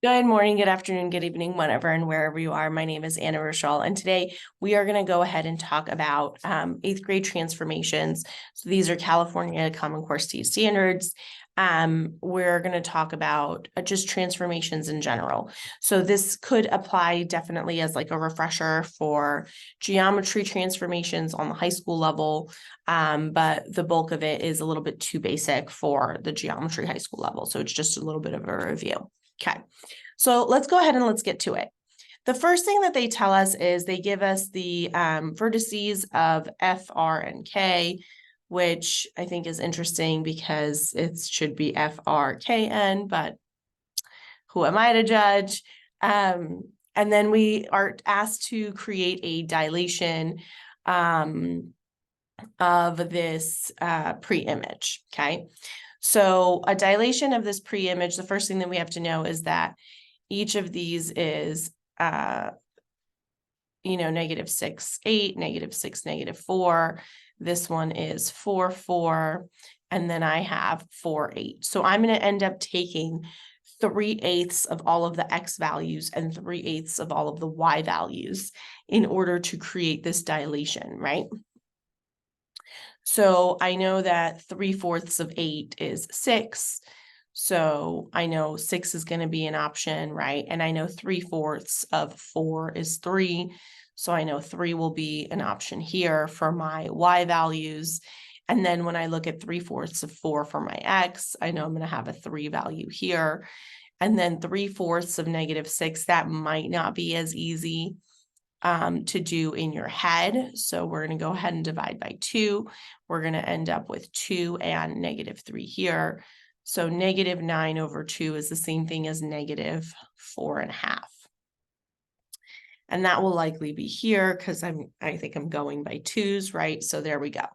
Good morning, good afternoon, good evening, whenever and wherever you are. My name is Anna Rochelle, and today we are going to go ahead and talk about eighth grade transformations. So these are California Common Core state standards. We're going to talk about just transformations in general. So this could apply definitely as like a refresher for geometry transformations on the high school level, but the bulk of it is a little bit too basic for the geometry high school level. So it's just a little bit of a review. Okay, so let's go ahead and let's get to it. The first thing that they tell us is they give us the vertices of F, R, and K, which I think is interesting because it should be F, R, K, N, but who am I to judge? And then we are asked to create a dilation of this pre-image, okay? So a dilation of this pre-image, the first thing that we have to know is that each of these is, -6, 8, -6, -4. This one is 4, 4, and then I have 4, 8. So I'm going to end up taking 3/8 of all of the X values and 3/8 of all of the Y values in order to create this dilation, right? So I know that 3/4 of 8 is 6. So I know 6 is going to be an option, right? And I know 3/4 of 4 is 3. So I know 3 will be an option here for my Y values. And then when I look at 3/4 of 4 for my X, I know I'm going to have a 3 value here. And then 3/4 of -6, that might not be as easy to do in your head. So we're going to go ahead and divide by 2. We're going to end up with 2 and -3 here. So -9 over 2 is the same thing as -4.5. And that will likely be here because I think I'm going by 2s, right? So there we go.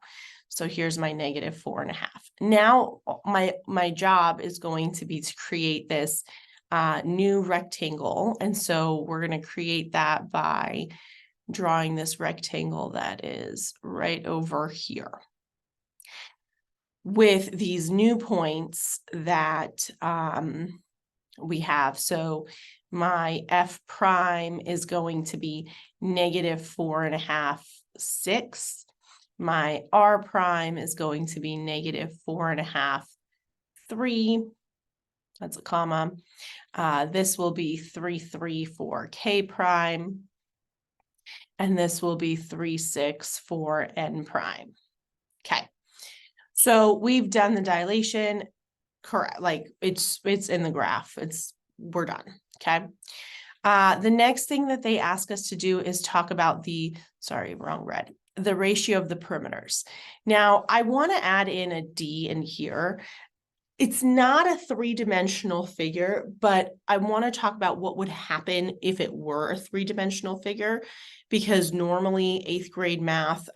So here's my -4.5. Now my job is going to be to create this new rectangle. And so we're going to create that by drawing this rectangle that is right over here with these new points that we have. So my F prime is going to be -4.5, 6. My R prime is going to be -4.5, 3. That's a comma. This will be 3, 3 for K prime. And this will be 3, 6 for N prime. Okay. So we've done the dilation, correct? Like it's in the graph. We're done. Okay. The next thing that they ask us to do is talk about the ratio of the perimeters. Now I want to add in a D in here. It's not a three-dimensional figure, but I want to talk about what would happen if it were a three-dimensional figure, because normally eighth grade math,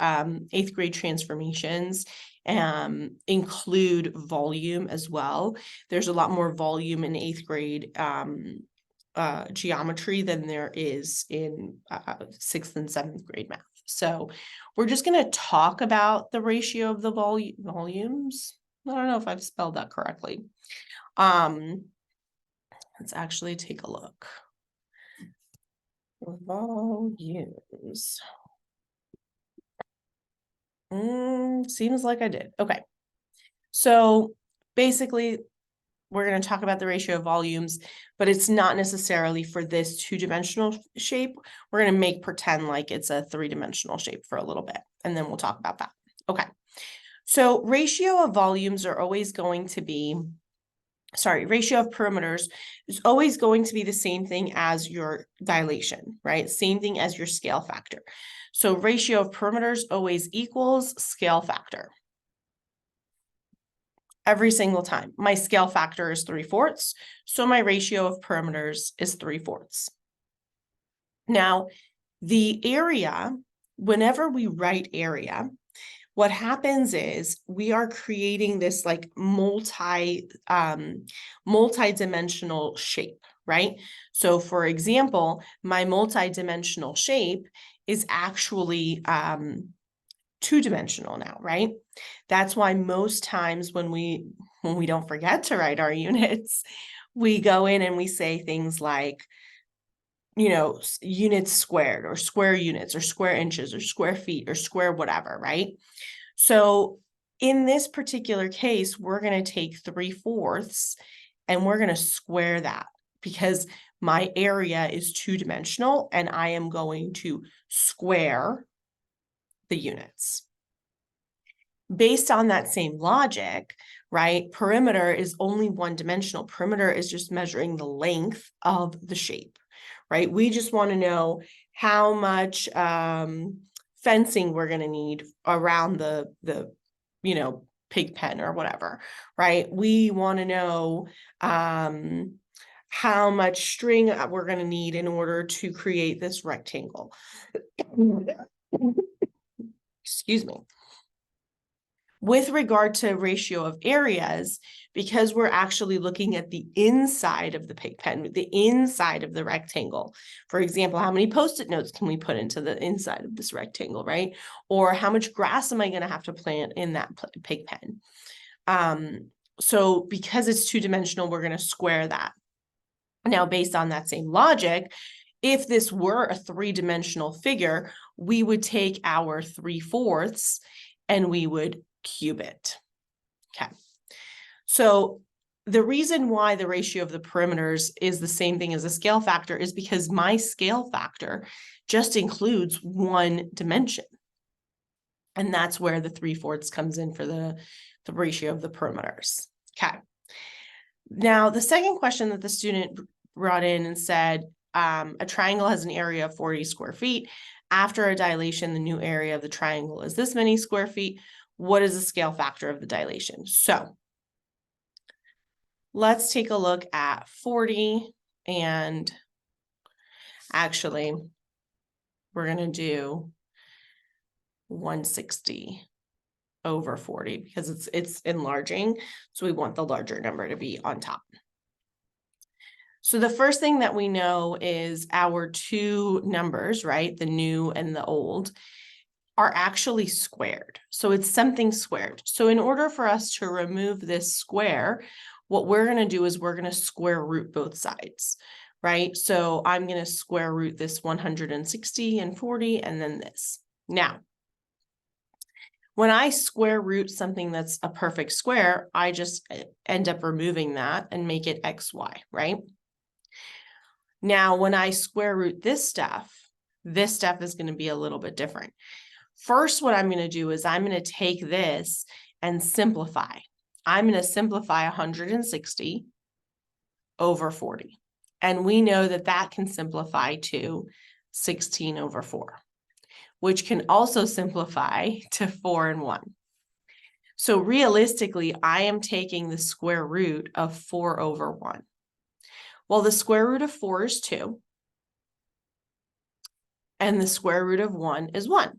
eighth grade transformations include volume as well. There's a lot more volume in eighth grade geometry than there is in sixth and seventh grade math. So we're just going to talk about the ratio of the volumes. I don't know if I've spelled that correctly. Let's actually take a look. Volumes. Seems like I did. Okay. So basically, we're going to talk about the ratio of volumes, but it's not necessarily for this two-dimensional shape. We're going to pretend like it's a three-dimensional shape for a little bit, and then we'll talk about that. Okay. So ratio of volumes are always going to be, ratio of perimeters is always going to be the same thing as your dilation, right? Same thing as your scale factor. So ratio of perimeters always equals scale factor. Every single time. My scale factor is 3/4, so my ratio of perimeters is 3/4. Now, the area, whenever we write area, what happens is we are creating this like multi-dimensional shape, right? So for example, my multi-dimensional shape is actually two-dimensional now, right? That's why most times when we don't forget to write our units, we go in and we say things like, you know, units squared or square units or square inches or square feet or square whatever, right? So in this particular case, we're going to take 3/4 and we're going to square that because my area is two-dimensional and I am going to square the units. Based on that same logic, right, perimeter is only one-dimensional. Perimeter is just measuring the length of the shape, right? We just want to know how much fencing we're going to need around the you know, pig pen or whatever, right? We want to know how much string we're going to need in order to create this rectangle. Excuse me. With regard to ratio of areas, because we're actually looking at the inside of the pig pen, the inside of the rectangle. For example, how many Post-it notes can we put into the inside of this rectangle, right? Or how much grass am I going to have to plant in that pig pen? So because it's two-dimensional, we're going to square that. Now, based on that same logic, if this were a three-dimensional figure, we would take our 3/4 and we would cube it. Okay. So the reason why the ratio of the perimeters is the same thing as a scale factor is because my scale factor just includes one dimension. And that's where the 3/4 comes in for the ratio of the perimeters. Okay. Now, the second question that the student brought in and said, a triangle has an area of 40 square feet. After a dilation, the new area of the triangle is this many square feet. What is the scale factor of the dilation? So let's take a look at 40, and actually we're going to do 160 over 40 because it's enlarging. So we want the larger number to be on top. So the first thing that we know is our two numbers, right? The new and the old are actually squared. So it's something squared. So in order for us to remove this square, what we're going to do is we're going to square root both sides, right? So I'm going to square root this 160 and 40 and then this. Now, when I square root something that's a perfect square, I just end up removing that and make it xy, right? Now, when I square root this stuff is going to be a little bit different. First, what I'm going to do is I'm going to take this and simplify. I'm going to simplify 160 over 40. And we know that that can simplify to 16 over 4, which can also simplify to 4 and 1. So realistically, I am taking the square root of 4 over 1. Well, the square root of 4 is 2. And the square root of 1 is 1.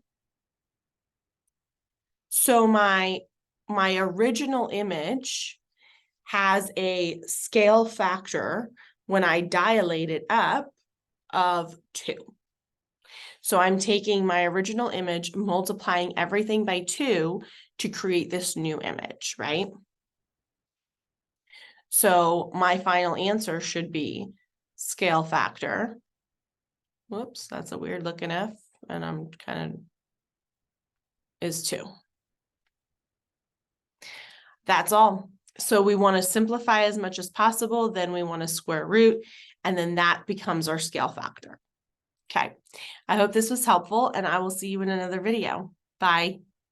So my original image has a scale factor when I dilate it up of 2. So I'm taking my original image, multiplying everything by 2 to create this new image, right? So my final answer should be scale factor. Whoops, that's a weird looking F, and I'm kind of is 2. That's all. So we want to simplify as much as possible, then we want to square root, and then that becomes our scale factor. Okay, I hope this was helpful, and I will see you in another video. Bye.